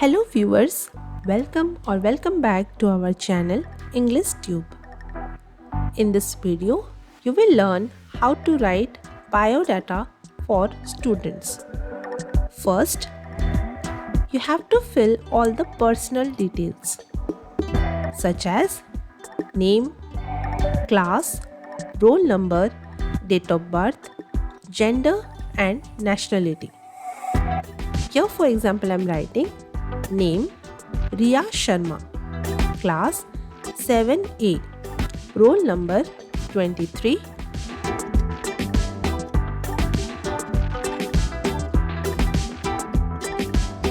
Hello viewers, welcome back to our channel English Tube. In this video, you will learn how to write biodata for students. First, you have to fill all the personal details such as name, class, roll number, date of birth, gender and nationality. Here for example I am writing name Riya Sharma, class 7A, roll number 23,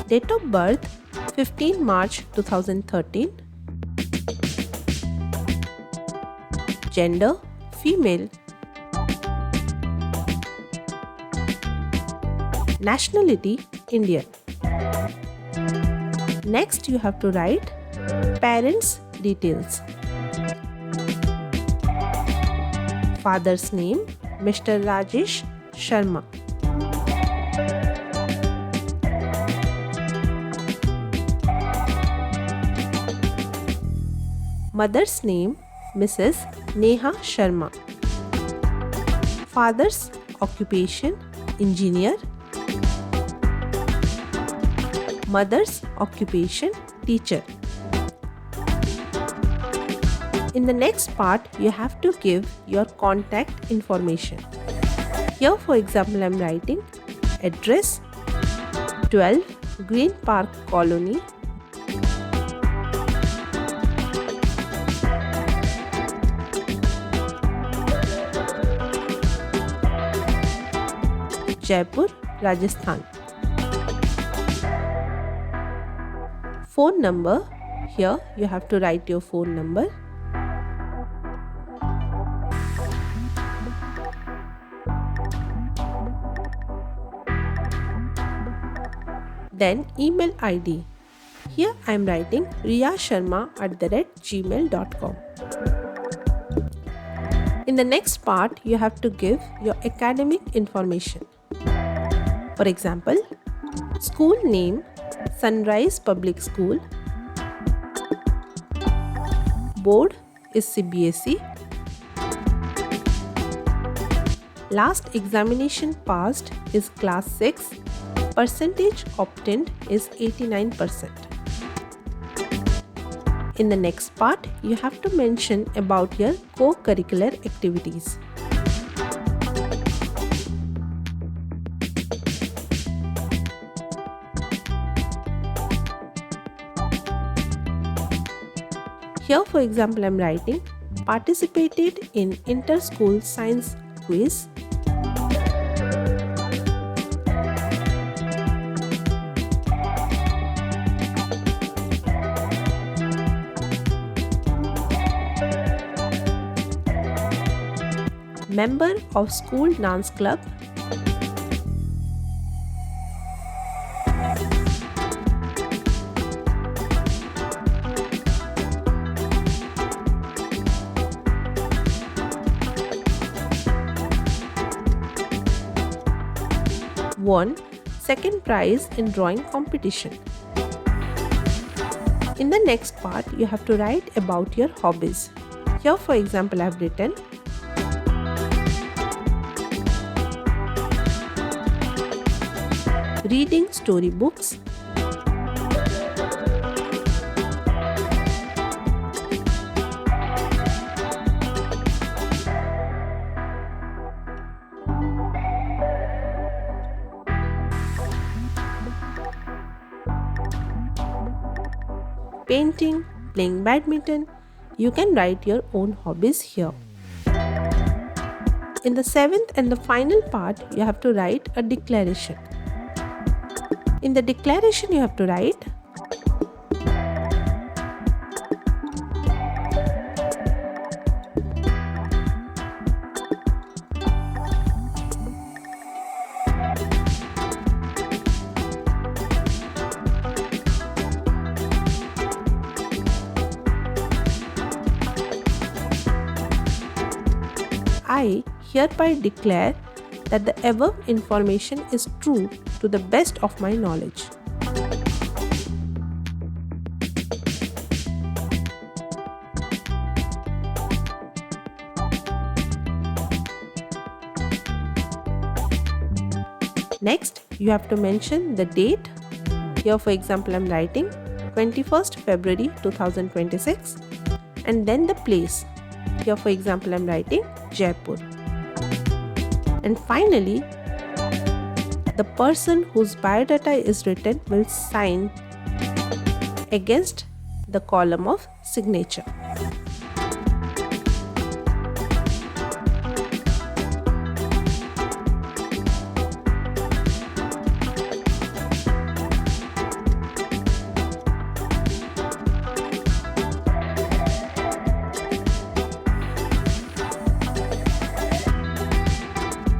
date of birth 15 March 2013, gender female, nationality Indian. Next you have to write parents details. Father's name Mr. Rajesh Sharma. Mother's name Mrs. Neha Sharma. Father's occupation engineer. Mother's occupation teacher. In the next part, you have to give your contact information. Here for example I am writing address 12 Green Park Colony, Jaipur, Rajasthan. Phone number, here you have to write your phone number. Then email ID. Here I am writing riyasharma@gmail.com. In the next part, you have to give your academic information. For example, school name Sunrise Public School, board is CBSE, last examination passed is class 6, percentage obtained is 89%. In the next part, you have to mention about your co-curricular activities. Here for example I am writing participated in inter-school science quiz, member of school dance club, won second prize in drawing competition. In the next part, you have to write about your hobbies. Here for example I have written reading storybooks, painting, playing badminton. You can write your own hobbies here. In the seventh and the final part, you have to write a declaration. In the declaration, you have to write I hereby declare that the above information is true to the best of my knowledge. Next, you have to mention the date. Here, for example, I'm writing 21st February 2026, and then the place. Here, for example, I'm writing Jaipur. And finally, the person whose biodata is written will sign against the column of signature.